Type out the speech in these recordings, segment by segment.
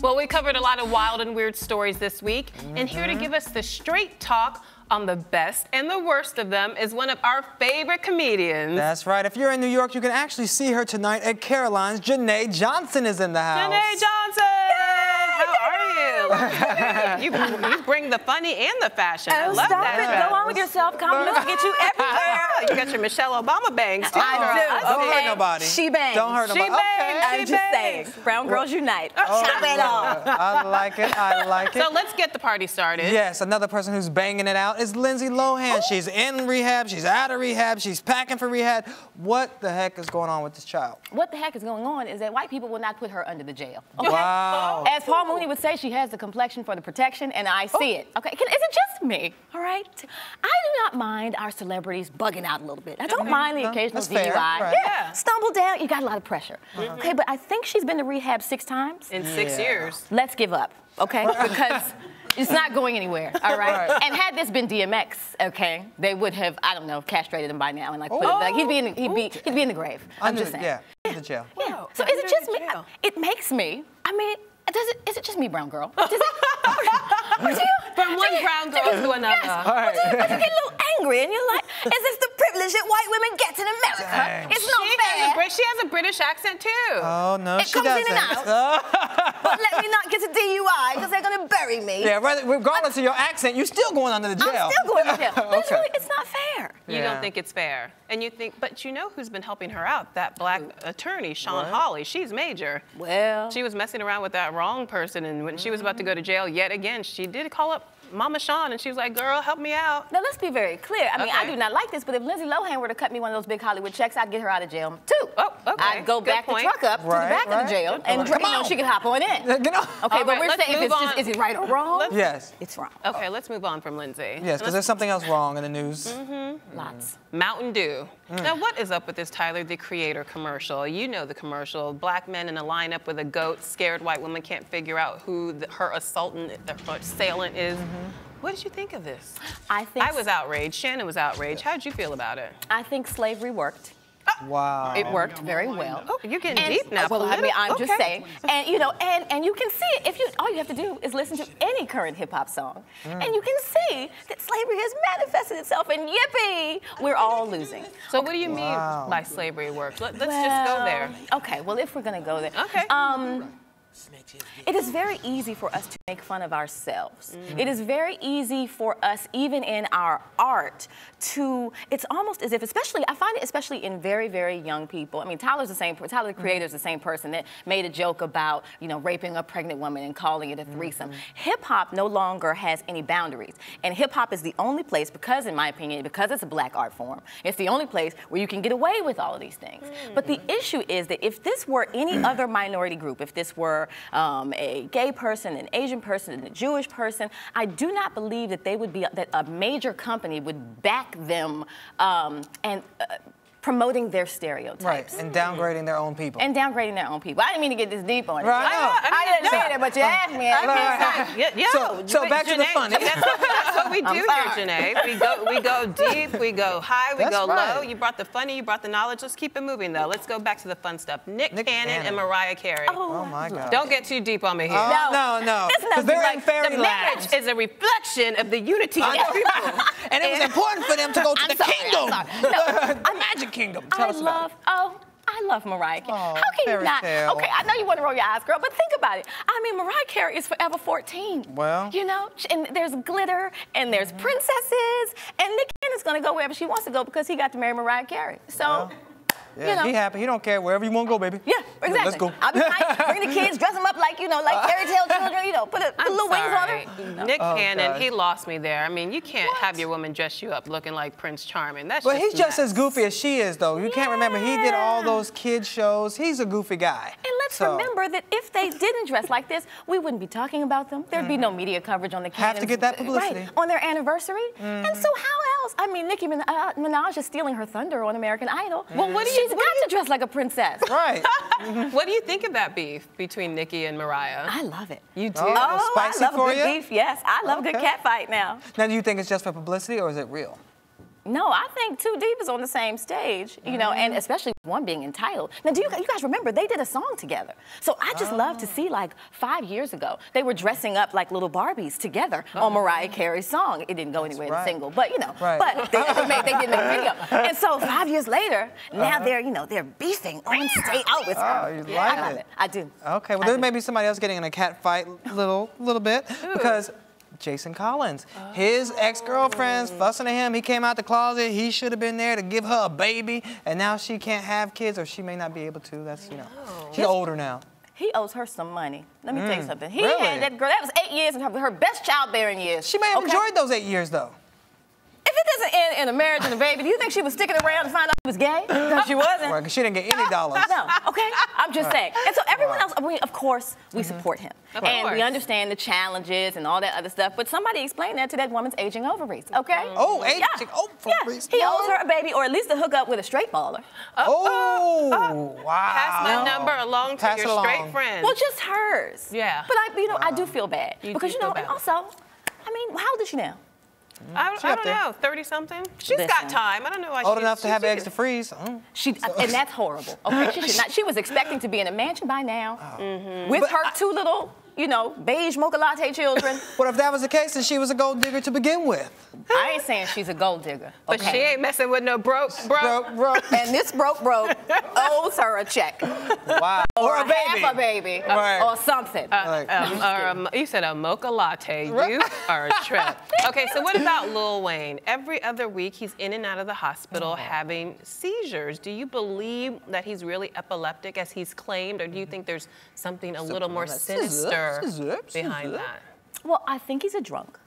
Well, we covered a lot of wild and weird stories this week, and here to give us the straight talk on the best and the worst of them is one of our favorite comedians. That's right. If you're in New York, you can actually see her tonight at Caroline's. Jina Johnson is in the house. Jina Johnson! How are you? You bring the funny and the fashion. I love stop that. it. Go on with yourself. Compliments get you everywhere. You got your Michelle Obama bangs, too. I do. Don't hurt nobody. She bangs. Don't hurt nobody. She bangs. I'm just saying. Brown girls unite. Chop it off. I like it. I like it. So let's get the party started. Yes, another person who's banging it out is Lindsay Lohan. She's in rehab. She's out of rehab. She's packing for rehab. What the heck is going on with this child? What the heck is going on is that white people will not put her under the jail. Okay? Wow. As Paul Mooney would say, she has the complexion for the protection, and I see it. Okay, is it just me? All right, I do not mind our celebrities bugging out a little bit. I don't mind the occasional DUI. Fair, right. Yeah, stumble down. You got a lot of pressure. Okay, but I think she's been to rehab 6 times. In 6 years. Let's give up. Okay, because it's not going anywhere, all right? And had this been DMX, okay, they would have, I don't know, castrated him by now and like put it back. He'd be in the grave. I'm just saying. Yeah, in the jail. Yeah. Wow. So is it just me? It makes me, I mean, is it just me, brown girl? From one brown girl to another. Yes. Or do you get a little angry and you're like, is this the privilege that white women get in America? Dang. It's not fair. She has a British accent too. Oh, no, It she comes doesn't. in and out. But let me not get a DUI because they're going to bury me. Yeah, regardless of your accent, you're still going under the jail. I'm still going to jail. But Okay. it's not fair. You don't think it's fair. And you think, but you know who's been helping her out? That black attorney, Sean Hawley. She's major. Well. She was messing around with that wrong person, and when she was about to go to jail yet again, she did call up Mama Sean, and she was like, girl, help me out. Now, let's be very clear. I mean, I do not like this, but if Lindsay Lohan were to cut me one of those big Hollywood checks, I'd get her out of jail, too. Oh, okay. I'd go back the truck up to the back of the jail, and you know, she could hop on in. Get on. Okay, but we're let's saying, move on. is it right or wrong? Yes. It's wrong. Okay, let's move on from Lindsay. Yes, because there's something else wrong in the news. Lots. Mountain Dew. Now, what is up with this Tyler, the Creator commercial? You know the commercial. Black men in a lineup with a goat. Scared white woman can't figure out who her assailant is. What did you think of this? I was outraged. Shannon was outraged. How did you feel about it? I think slavery worked. Wow. It worked very well. Oh, you're getting deep now. Well, I mean, I'm just saying. And you know, and you can see it if you. All you have to do is listen to any current hip hop song, and you can see that slavery has manifested itself. And yippee, we're all losing. So what do you mean by slavery works? Let's just go there. Okay. Well, if we're gonna go there. Okay. It is very easy for us to make fun of ourselves. It is very easy for us, even in our art, to, it's almost as if, I find it especially in very, very young people. I mean, Tyler the Creator is the same person that made a joke about, you know, raping a pregnant woman and calling it a threesome. Hip-hop no longer has any boundaries. And hip-hop is the only place, because in my opinion, because it's a black art form, it's the only place where you can get away with all of these things. But the issue is that if this were any other minority group, if this were a gay person, an Asian person, a Jewish person, I do not believe that they would be, that a major company would back them promoting their stereotypes. Right, and downgrading their own people. And downgrading their own people. I didn't mean to get this deep on it. Right, I didn't say that, but you asked me. So back to the funny. That's what we do here, Janae. We go deep, we go high, we go low. You brought the funny, you brought the knowledge. Let's keep it moving, though. Let's go back to the fun stuff. Nick Cannon and Mariah Carey. Oh, my God. Don't get too deep on me here. No. Because they're in fairyland. Marriage is a reflection of the unity of people. And it was important for them to go to the kingdom. The magic kingdom. Tell us about it. I love Mariah Carey. Oh, how can you not? tale. Okay, I know you want to roll your eyes, girl, but think about it. I mean, Mariah Carey is forever 14. Well. You know, and there's glitter, and there's princesses, and Nick Cannon's going to go wherever she wants to go because he got to marry Mariah Carey. So, yeah, you know. he happy. He don't care. Wherever you want to go, baby. Yeah, exactly. Let's go. I'll be nice, bring the kids, dress them up like, you know, like fairy tale children, you know, put little wings on them. Nick Cannon, he lost me there. I mean, you can't have your woman dress you up looking like Prince Charming. That's But he's just as goofy as she is, though. You can't remember, he did all those kid shows. He's a goofy guy. And let's remember that if they didn't dress like this, we wouldn't be talking about them. There'd be no media coverage on the Cannons. Have to get that publicity. Right, on their anniversary. And so how else? I mean, Nicki Minaj is stealing her thunder on American Idol. Well, she's got to dress like a princess. Right. What do you think of that beef between Nicki and Mariah? I love it. You do? Oh, spicy I love for a good you? beef, yes. I love a good cat fight now. Now, do you think it's just for publicity or is it real? No, I think two divas on the same stage, you know, and especially one being entitled. Now, do you guys remember they did a song together? So I just love to see, like 5 years ago, they were dressing up like little Barbies together on Mariah Carey's song. It didn't go anywhere in the single, but you know, but they did make a video. And so 5 years later, now they're, you know, they're beefing on stage. Oh, it's you like I love it. I do. Okay, well, there may be somebody else getting in a cat fight little bit because Jason Collins, his ex-girlfriend's fussing at him. He came out the closet. He should have been there to give her a baby, and now she can't have kids, or she may not be able to. That's, you know, she's older now. He owes her some money. Let me tell you something. He really? had that girl. That was 8 years of her best childbearing years. She may have enjoyed those 8 years, though. If it doesn't end in a marriage and a baby, do you think she was sticking around to find out he was gay? No, she wasn't. Right, because she didn't get any dollars. No, okay? I'm just saying. And so everyone else, of course, we support him. And we understand the challenges and all that other stuff, but somebody explain that to that woman's aging ovaries, okay? Oh, aging ovaries. He owes her a baby, or at least a hookup with a straight baller. Wow. Pass my number along to your straight friend. Well, just hers. Yeah. But I do feel bad. Because, you know, and also, I mean, how old is she now? I don't know, 30-something? She's got time. I don't know why old enough to have eggs to freeze. And that's horrible. Okay, she should not. She was expecting to be in a mansion by now with her two little, you know, beige mocha latte children. But if that was the case, then she was a gold digger to begin with. I ain't saying she's a gold digger. But she ain't messing with no broke. And this broke owes her a check. Wow. Or a baby. Half a baby. Or something. You said a mocha latte. You are a trip. Okay, so what about Lil Wayne? Every other week, he's in and out of the hospital having seizures. Do you believe that he's really epileptic, as he's claimed, or do you think there's something a little more sinister behind that? Well, I think he's a drunk.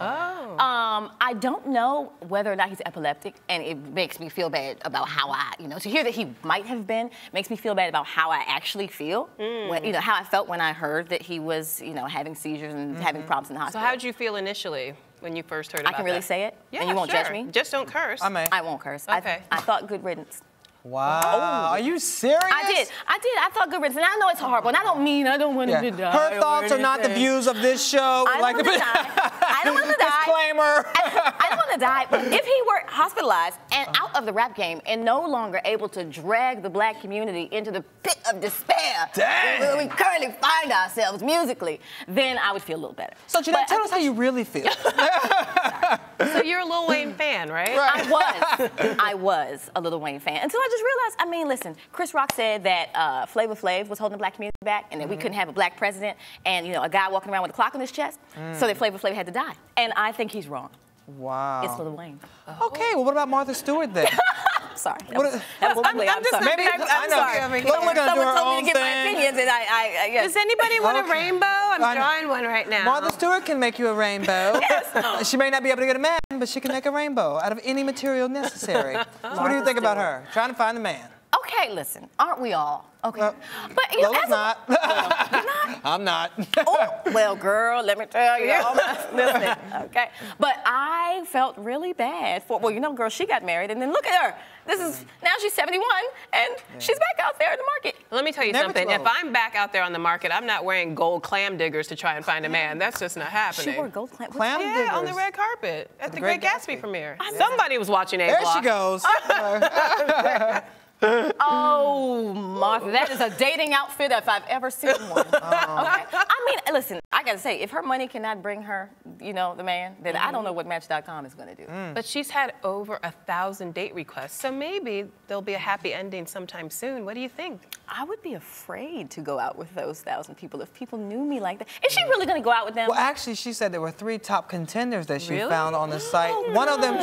I don't know whether or not he's epileptic, and it makes me feel bad about how to hear that he might have been, makes me feel bad about how I actually feel, when, you know, how I felt when I heard that he was, you know, having seizures and having problems in the hospital. So how did you feel initially when you first heard about that? I can really say it? Yeah, and you won't judge me? Just don't curse. I won't curse. Okay. I thought good riddance. Wow. Are you serious? I did. I thought good riddance. And I know it's horrible. And I don't want him to die. Her thoughts are not the views of this show. I don't want to die. I don't want to die. Disclaimer. I don't want to die. But if he were hospitalized and out of the rap game and no longer able to drag the black community into the pit of despair where we currently find ourselves musically, then I would feel a little better. So, Jina, tell us how you really feel. So you're a Lil Wayne fan, right? I was a Lil Wayne fan until I just realized, I mean, listen, Chris Rock said that Flavor Flav was holding the black community back and that we couldn't have a black president and, you know, a guy walking around with a clock on his chest, so that Flavor Flav had to die. And I think he's wrong. Wow. It's Lil Wayne. Okay, well, what about Martha Stewart then? Sorry. That was ugly. I'm sorry. I'm sorry. Someone told me to get my opinions, and yes. Does anybody want a rainbow? I'm drawing one right now. Martha Stewart can make you a rainbow. Yes. She may not be able to get a man, but she can make a rainbow out of any material necessary. So what do you think about her? Trying to find the man. Okay, listen, aren't we all? Okay. But you know, Lola's not. You're not? I'm not. Oh, well, girl, let me tell you. Listen, okay. But I felt really bad for, well, you know, girl, she got married, and then look at her. Now she's 71, and she's back out there in the market. Let me tell you something. If I'm back out there on the market, I'm not wearing gold clam diggers to try and find a man. That's just not happening. She wore gold clam diggers? Yeah, on the red carpet at the Great Gatsby premiere. Somebody was watching A Block. There she goes. Oh, Martha, that is a dating outfit if I've ever seen one. Okay. I mean, listen, I gotta say, if her money cannot bring her, you know, the man, then I don't know what Match.com is gonna do. But she's had over 1,000 date requests, so maybe there'll be a happy ending sometime soon. What do you think? I would be afraid to go out with those 1,000 people if people knew me like that. Is she really gonna go out with them? Well, actually, she said there were 3 top contenders that she found on the site. One of them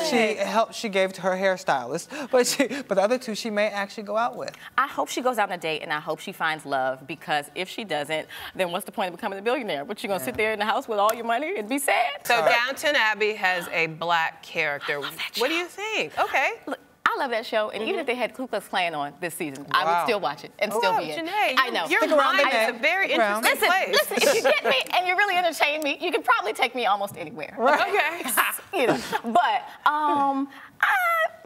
she gave to her hairstylist, but the other 2 she may actually go out with. I hope she goes out on a date, and I hope she finds love, because if she doesn't, then what's the point of becoming a billionaire? But you're gonna sit there in the house with all your money and be sad? So Downton Abbey has a black character. What do you think? Okay. Look, I love that show, and even if they had Ku Klux Klan on this season, I would still watch it and still be in. Janae, I know. Your mind is a very interesting place. Listen, if you get me and you really entertain me, you can probably take me almost anywhere. Okay. You know, but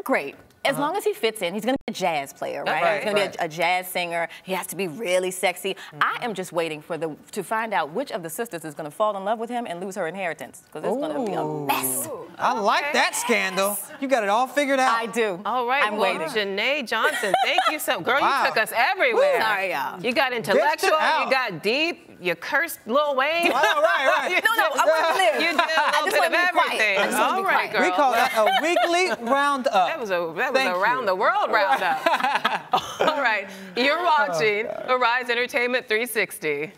great. As long as he fits in, he's going to be a jazz player, right? He's going to be a jazz singer. He has to be really sexy. I am just waiting for to find out which of the sisters is going to fall in love with him and lose her inheritance, because it's going to be a mess. I like that scandal. You got it all figured out. I do. All right, I'm well, waiting. Jina Johnson, thank you so. Girl, Wow. you took us everywhere. Sorry, y'all. You got intellectual, out. you got deep, you cursed Lil Wayne. Right. No, I want to live. You did a I little just bit want of to be quiet. everything. I just want to All be right, quiet. girl. We call that a weekly roundup. That was a Thank around you. the world roundup. All right, you're watching Arise Entertainment 360.